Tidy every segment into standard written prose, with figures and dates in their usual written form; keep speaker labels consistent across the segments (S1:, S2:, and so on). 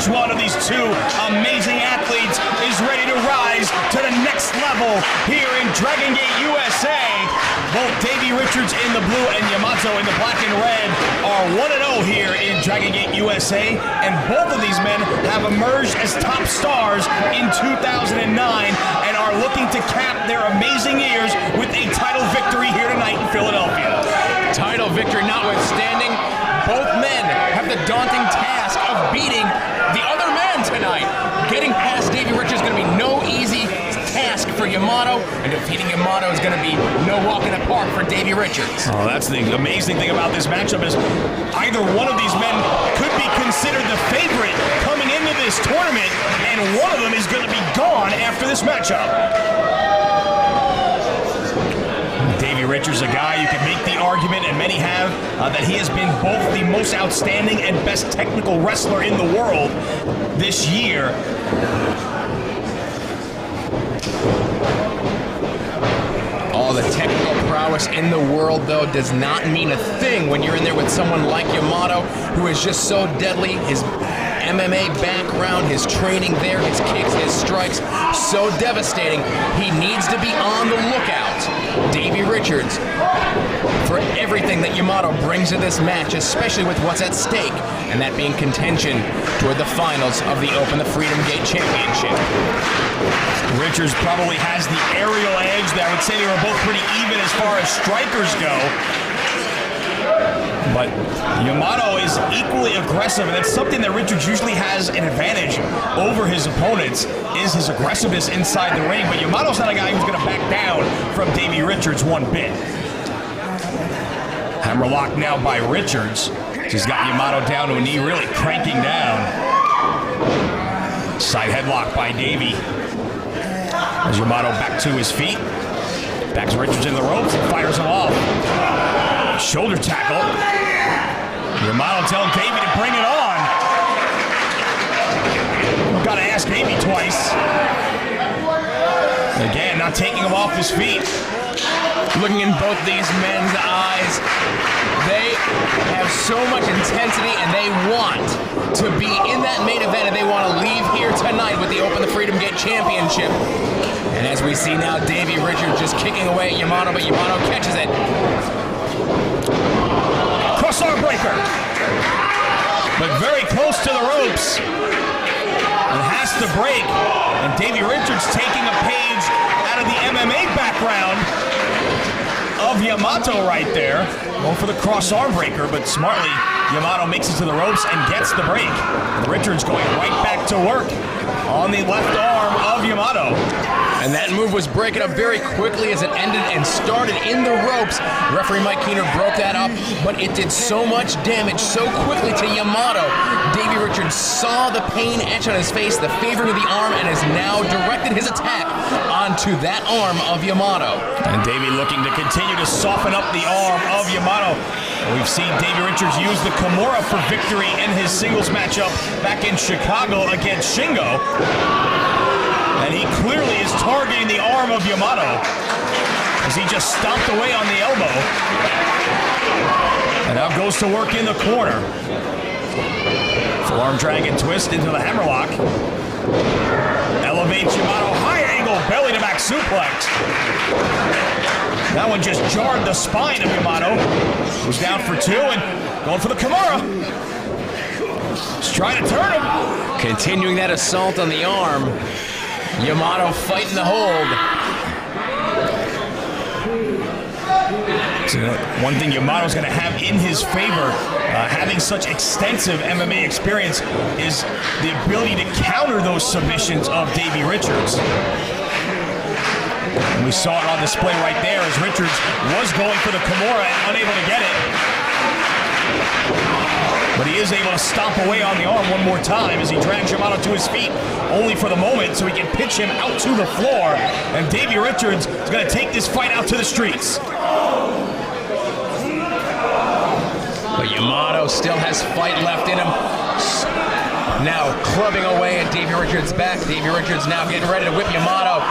S1: Which one of these two amazing athletes is ready to rise to the next level here in Dragon Gate, USA? Both Davey Richards in the blue and Yamato in the black and red are 1-0 here in Dragon Gate, USA, and both of these men have emerged as top stars in 2009 and are looking to cap their amazing years with a title victory here tonight in Philadelphia.
S2: Title victory notwithstanding, both men have the daunting task of beating the other man tonight. Getting past Davey Richards is going to be no easy task for Yamato, and defeating Yamato is going to be no walk in the park for Davey Richards.
S1: Oh, that's the amazing thing about this matchup is either one of these men could be considered the favorite coming into this tournament, and one of them is going to be gone after this matchup. Davey Richards, a guy you can make the argument, and many have, that he has been both the most outstanding and best technical wrestler in the world this year.
S2: All the technical prowess in the world, though, does not mean a thing when you're in there with someone like Yamato, who is just so deadly. His MMA background, his training there, his kicks, his strikes, so devastating. He needs to be on the lookout, Davey Richards, for everything that Yamato brings to this match, especially with what's at stake, and that being contention toward the finals of the Open the Freedom Gate Championship.
S1: Richards probably has the aerial edge. I would say they were both pretty even as far as strikers go. But Yamato is equally aggressive, and that's something that Richards usually has an advantage over his opponents, is his aggressiveness inside the ring. But Yamato's not a guy who's going to back down from Davey Richards one bit. Hammerlock now by Richards. He's got Yamato down to a knee, really cranking down. Side headlock by Davey. As Yamato back to his feet. Backs Richards in the ropes and fires him off. Shoulder tackle. Yamato telling Davey to bring it on. Gotta ask Davey twice. Again, not taking him off his feet.
S2: Looking in both these men's eyes, they have so much intensity and they want to be in that main event, and they want to leave here tonight with the Open the Freedom Gate Championship. And as we see now, Davey Richards just kicking away at Yamato, but Yamato catches it.
S1: Cross-arm breaker. But very close to the ropes. And has to break. And Davey Richards taking a page out of the MMA background of Yamato right there. Going for the cross-arm breaker, but smartly, Yamato makes it to the ropes and gets the break. And Richards going right back to work on the left arm of Yamato.
S2: And that move was breaking up very quickly as it ended and started in the ropes. Referee Mike Keener broke that up, but it did so much damage so quickly to Yamato. Davey Richards saw the pain etch on his face, the favoring of the arm, and has now directed his attack onto that arm of Yamato.
S1: And Davey looking to continue to soften up the arm of Yamato. We've seen Davey Richards use the Kimura for victory in his singles matchup back in Chicago against Shingo. And he clearly is targeting the arm of Yamato as he just stomped away on the elbow. And now goes to work in the corner. Full arm dragon twist into the hammerlock. Elevates Yamato, high angle, belly to back suplex. That one just jarred the spine of Yamato. Goes down for two and going for the Kimura. He's trying to turn him.
S2: Continuing that assault on the arm. Yamato fighting the hold.
S1: So, one thing Yamato's going to have in his favor, having such extensive MMA experience, is the ability to counter those submissions of Davey Richards. And we saw it on display right there as Richards was going for the Kimura and unable to get it. But he is able to stomp away on the arm one more time as he drags Yamato to his feet, only for the moment, so he can pitch him out to the floor. And Davey Richards is going to take this fight out to the streets.
S2: But Yamato still has fight left in him. Now clubbing away at Davey Richards' back. Davey Richards now getting ready to whip Yamato.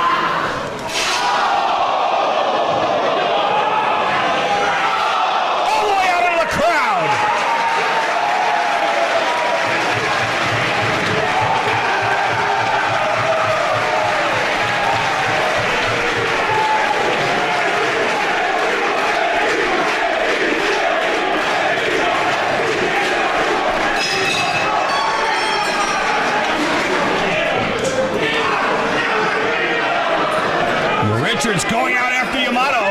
S1: Richards going out after Yamato.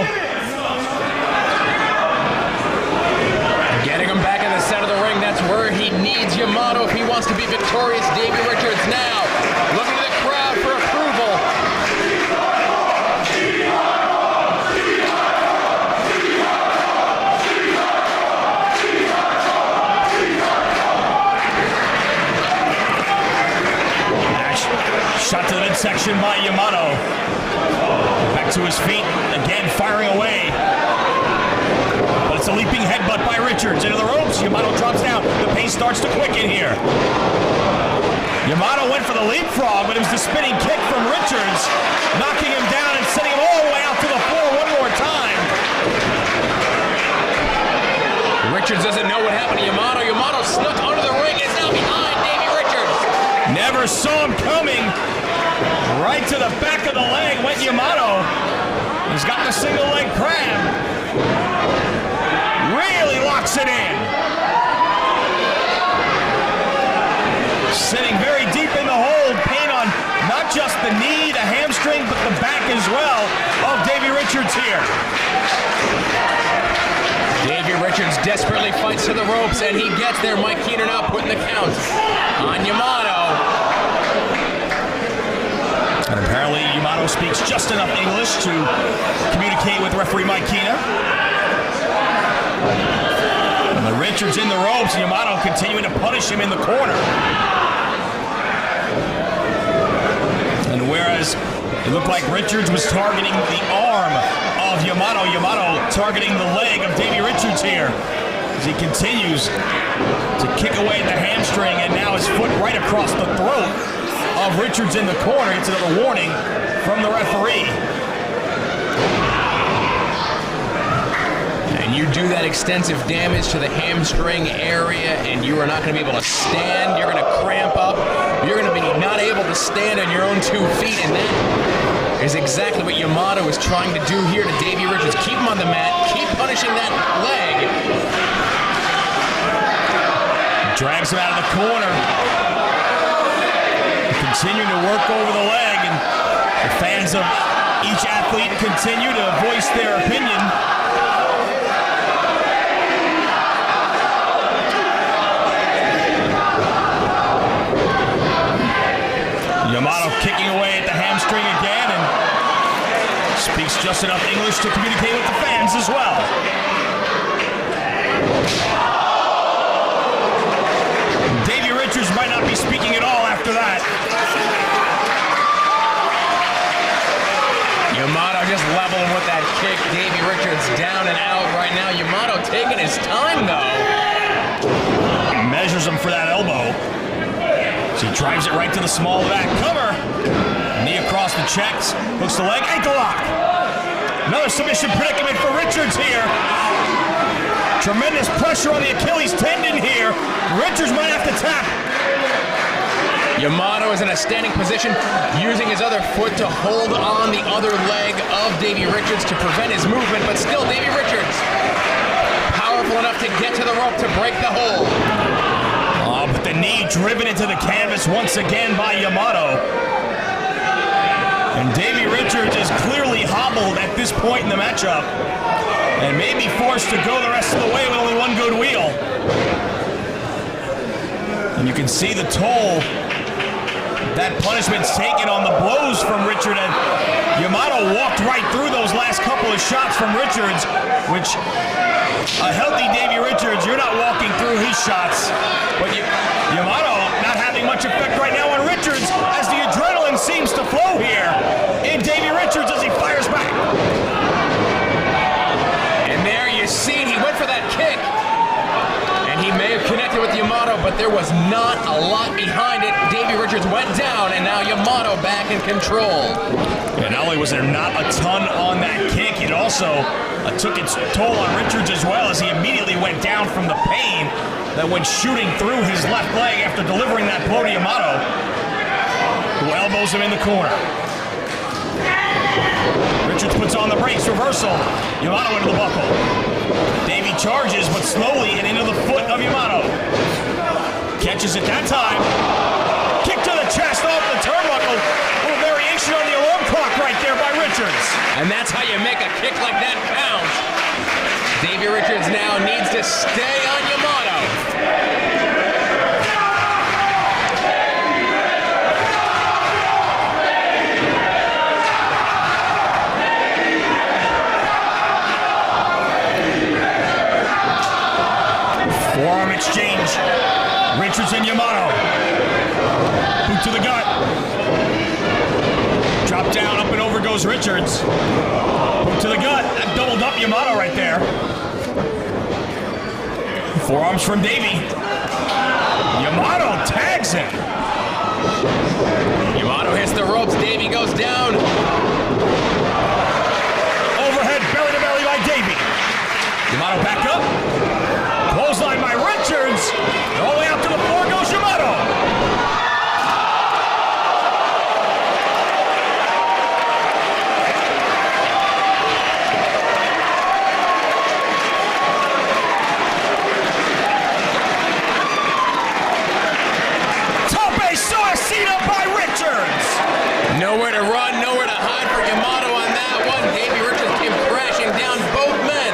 S2: Getting him back in the center of the ring. That's where he needs Yamato if he wants to be victorious. Davey Richards now looking to the crowd for approval.
S1: Shot to the midsection by Yamato. Back to his feet, again firing away. But it's a leaping headbutt by Richards into the ropes. Yamato drops down. The pace starts to quicken here. Yamato went for the leapfrog, but it was the spinning kick from Richards, knocking him down and sending him all the way out to the floor one more time.
S2: Richards doesn't know what happened to Yamato. Yamato snuck under the ring. Is now behind Davey Richards.
S1: Never saw him coming. Right to the back of the leg went Yamato. He's got the single leg crab. Really locks it in. Sitting very deep in the hold. Pain on not just the knee, the hamstring, but the back as well of Davey Richards here.
S2: Davey Richards desperately fights to the ropes, and he gets there. Mike Keener now putting the count on Yamato.
S1: And apparently Yamato speaks just enough English to communicate with referee Mike Keener. And Richards in the ropes, and Yamato continuing to punish him in the corner. And whereas it looked like Richards was targeting the arm of Yamato, Yamato targeting the leg of Davey Richards here as he continues to kick away at the hamstring, and now his foot right across the throat of Richards in the corner. It's another warning from the referee.
S2: And you do that extensive damage to the hamstring area, and you are not going to be able to stand. You're going to cramp up. You're going to be not able to stand on your own 2 feet, and that is exactly what Yamato is trying to do here to Davey Richards. Keep him on the mat. Keep punishing that leg.
S1: Drags him out of the corner. Continuing to work over the leg, and the fans of each athlete continue to voice their opinion. Yamato kicking away at the hamstring again, and speaks just enough English to communicate with the fans as well. Davey Richards might not be speaking at all after that.
S2: Yamato just leveling with that kick. Davey Richards down and out right now. Yamato taking his time, though.
S1: Measures him for that elbow. So he drives it right to the small of the back. Cover. Knee across the chest. Hooks the leg. Ankle lock. Another submission predicament for Richards here. Tremendous pressure on the Achilles tendon here. Richards might have to tap.
S2: Yamato is in a standing position, using his other foot to hold on the other leg of Davey Richards to prevent his movement, but still Davey Richards powerful enough to get to the rope to break the hold.
S1: Oh, but the knee driven into the canvas once again by Yamato. And Davey Richards is clearly hobbled at this point in the matchup and may be forced to go the rest of the way with only one good wheel. And you can see the toll that punishment's taken on the blows from Richard, and Yamato walked right through those last couple of shots from Richards, which a healthy Davey Richards, you're not walking through his shots, but Yamato not having much effect right now on Richards as the adrenaline seems to flow here in Davey Richards as he fires back.
S2: And there you see, he went for that kick. He may have connected with Yamato, but there was not a lot behind it. Davey Richards went down, and now Yamato back in control.
S1: And not only was there not a ton on that kick, it also took its toll on Richards as well, as he immediately went down from the pain that went shooting through his left leg after delivering that blow to Yamato, who elbows him in the corner. Richards puts on the brakes, reversal. Yamato into the buckle. Davey charges, but slowly and into the foot of Yamato. Catches it that time. Kick to the chest off the turnbuckle. A little variation on the alarm clock right there by Richards.
S2: And that's how you make a kick like that count. Davey Richards now needs to stay on Yamato.
S1: Forearm exchange. Richards and Yamato. Boot to the gut. Drop down, up and over goes Richards. Boot to the gut. That doubled up Yamato right there. Forearms from Davey. Yamato tags him.
S2: Yamato hits the ropes. Davey goes down.
S1: Overhead belly to belly by Davey. Yamato back up. Clothesline by Richards. All the way out to the floor goes Yamato.
S2: Nowhere to run, nowhere to hide for Yamato on that one. Davey Richards came crashing down. Both men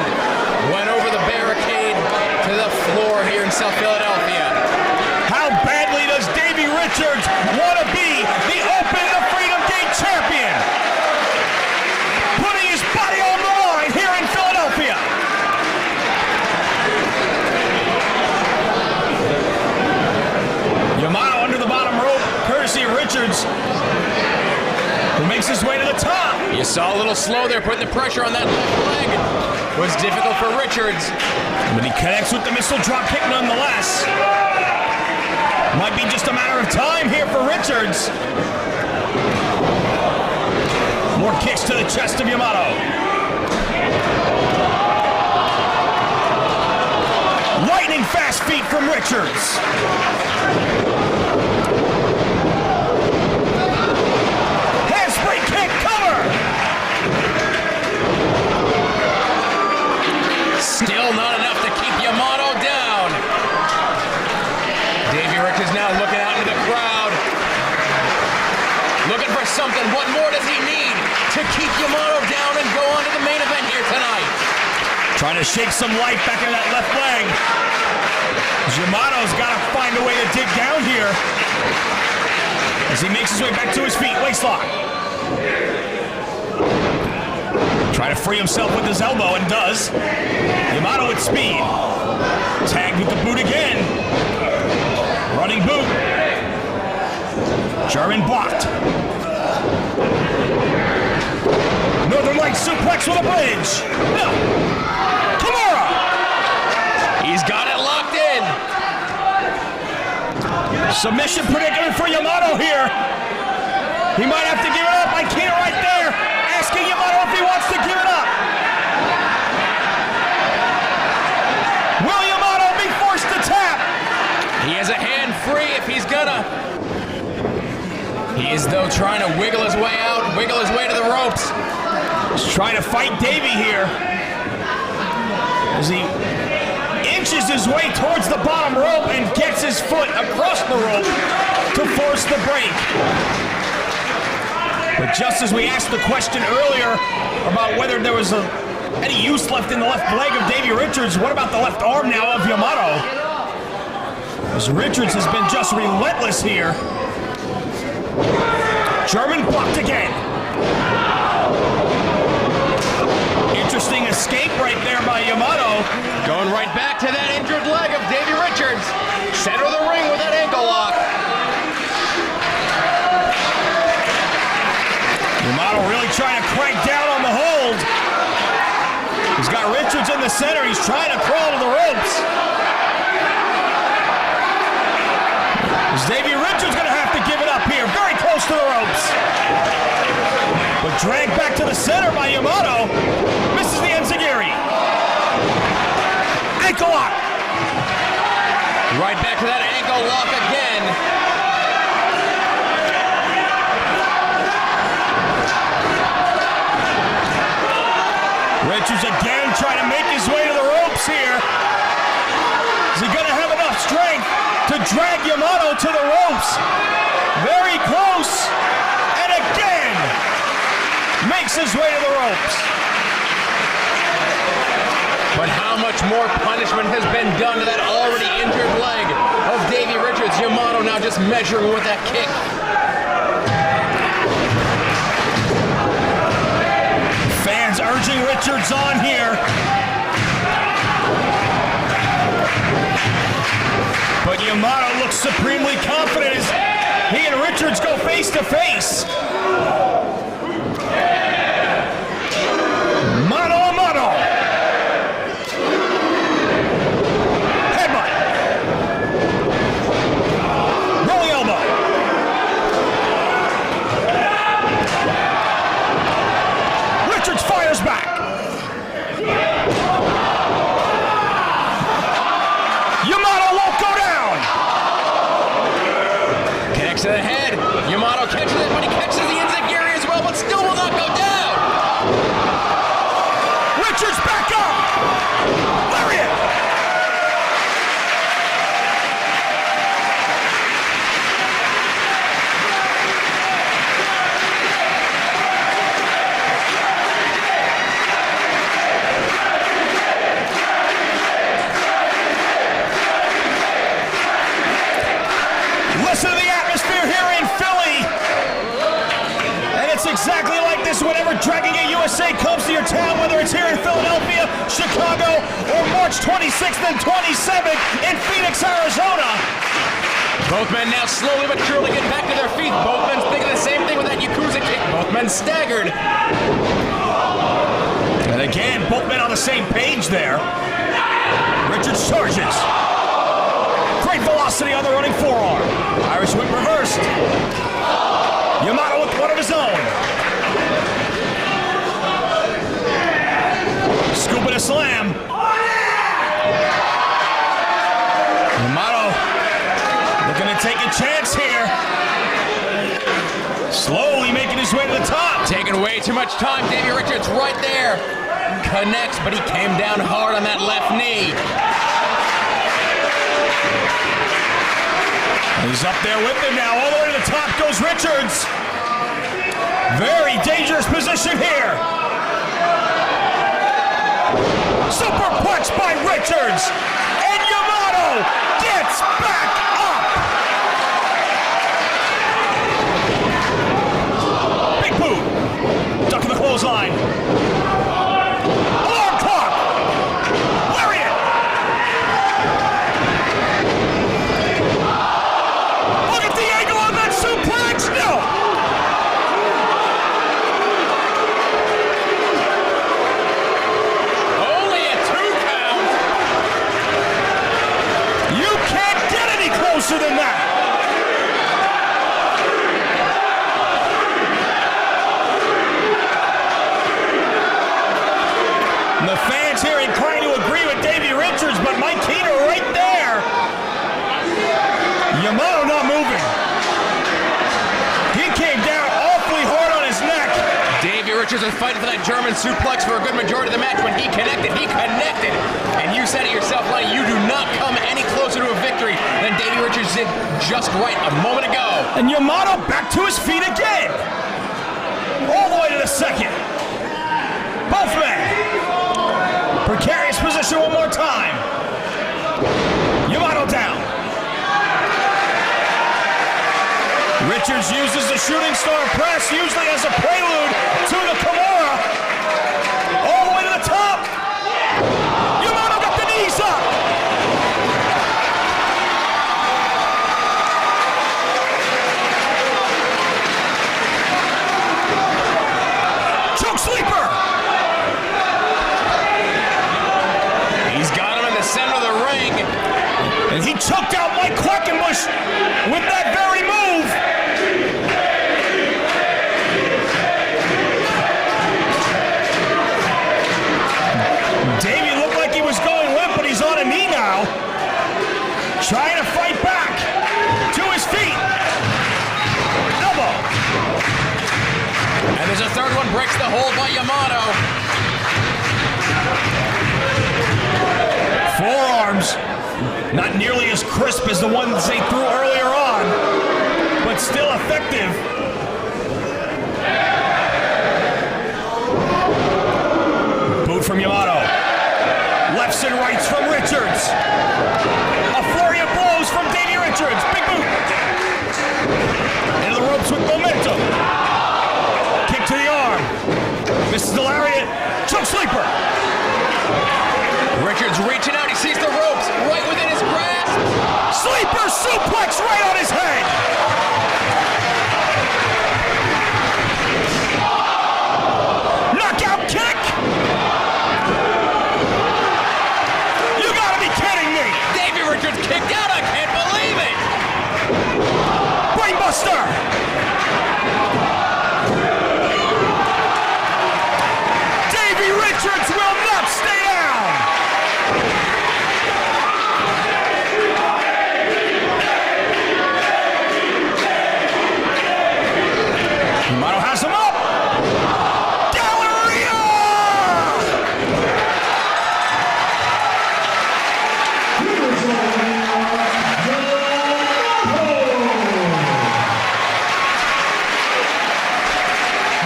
S2: went over the barricade to the floor here in South Philadelphia.
S1: How badly does Davey Richards want to be the Open the Freedom Gate champion? Putting his body on the line here in Philadelphia. Yamato under the bottom rope, courtesy of Richards, who makes his way to the top.
S2: You saw a little slow there, putting the pressure on that left leg. Was difficult for Richards.
S1: But he connects with the missile drop kick nonetheless. Might be just a matter of time here for Richards. More kicks to the chest of Yamato. Lightning fast feet from Richards. Handspring kick, cover!
S2: Still not enough to keep Yamato down. Davey Richards now looking out into the crowd. Looking for something. What more does he need to keep Yamato down and go on to the main event here tonight?
S1: Trying to shake some life back in that left leg. Yamato's got to find a way to dig down here as he makes his way back to his feet. Waistlock. Trying to free himself with his elbow, and does. Yamato with speed. Tagged with the boot again. Running boot. German blocked. Northern Light suplex with a bridge. No. Kimura.
S2: He's got it locked in.
S1: Submission predicament for Yamato here. He might have to give it up. Ikeda right there, asking Yamato if he wants to give it up. Will Yamato be forced to tap?
S2: He has a hand free if he's gonna. He is, though, trying to wiggle his way out, wiggle his way to the ropes.
S1: He's trying to fight Davey here as he inches his way towards the bottom rope and gets his foot across the rope to force the break. But just as we asked the question earlier about whether there was any use left in the left leg of Davey Richards, what about the left arm now of Yamato? As Richards has been just relentless here. German blocked again. Interesting escape right there by Yamato.
S2: Going right back to that injured leg of Davey Richards. Center of the ring with that ankle lock.
S1: Yamato really trying to crank down on the hold. He's got Richards in the center. He's trying to crawl to the ropes. Is Davey Richards going to have to give it up here? Very close to the ropes. But dragged back to the center by Yamato. Misses the enziguri. Ankle lock.
S2: Right back to that ankle lock again.
S1: Richards again trying to make his way to the ropes here. Is he going to have enough strength to drag Yamato to the ropes? Very close. And again makes his way to the ropes.
S2: more punishment has been done to that already injured leg of Davey Richards. YAMATO now just measuring with that kick.
S1: Fans urging Richards on here. But YAMATO looks supremely confident as he and Richards go face to face. Mano a mano. Headbutt. Rolling elbow. Richards fires back. YAMATO won't go down.
S2: Connects to the head. YAMATO catches it, but he catches the enziguri as well, but still will not go down.
S1: Richards back up. Lariat. Listen to the atmosphere here in Philly. And it's exactly like this whenever Dragon Gate USA comes to your town, whether it's here in Philadelphia, Chicago, or March 26th and 27th in Phoenix, Arizona.
S2: Both men now slowly but surely get back to their feet. Both men thinking the same thing with that YAKUZA kick. Both men staggered.
S1: And again, both men on the same page there. Richards charges. Great velocity on the running forearm. Irish whip reversed. YAMATO with one of his own. Scoop and a slam. YAMATO looking to take a chance here. Slowly making his way to the top.
S2: Taking way too much time. Davey Richards right there. Connects, but he came down hard on that left knee.
S1: He's up there with him now. All the way to the top goes Richards. Very dangerous position here. Superplex by Richards. And YAMATO gets back up. Big boot. Duck in the clothesline. Alarm clock. Lariat. Look at the angle on that suplex. No.
S2: Only a 2 count.
S1: You can't get any closer than that. And the fans here inclined to agree with Davey Richards, but Mike Keener right there. YAMATO not moving. He came down awfully hard on his neck.
S2: Davey Richards was fighting for that German suplex for a good majority of the match. When he connected, And you said it yourself, Lenny, you do not come any closer to a victory than Davey Richards did just right a moment ago.
S1: And YAMATO back to his feet again. All the way to the second. Both men. Precarious position one more time. YAMATO down. Richards uses the shooting star press, usually as a prelude to the Kimura. All the way to the top. YAMATO got the knees up. Choke sleeper.
S2: He's got him in the center of the ring.
S1: And he choked out Mike Quackenbush with that very move. Davey looked like he was going limp, but he's on a knee now. Trying to fight back. To his feet. Elbow.
S2: And there's a third one, breaks the hold by YAMATO.
S1: Forearms. Not nearly as crisp as the ones they threw earlier on, but still effective. Boot from YAMATO. Lefts and rights from suplex right on his head. Knockout kick. You gotta be kidding me.
S2: Davey Richards kicked out. I can't believe it.
S1: Brainbuster. Davey Richards will not stay down. Yamato has him up. Galleria.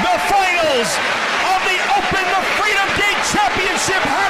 S1: The finals of the Open the Freedom Gate Championship have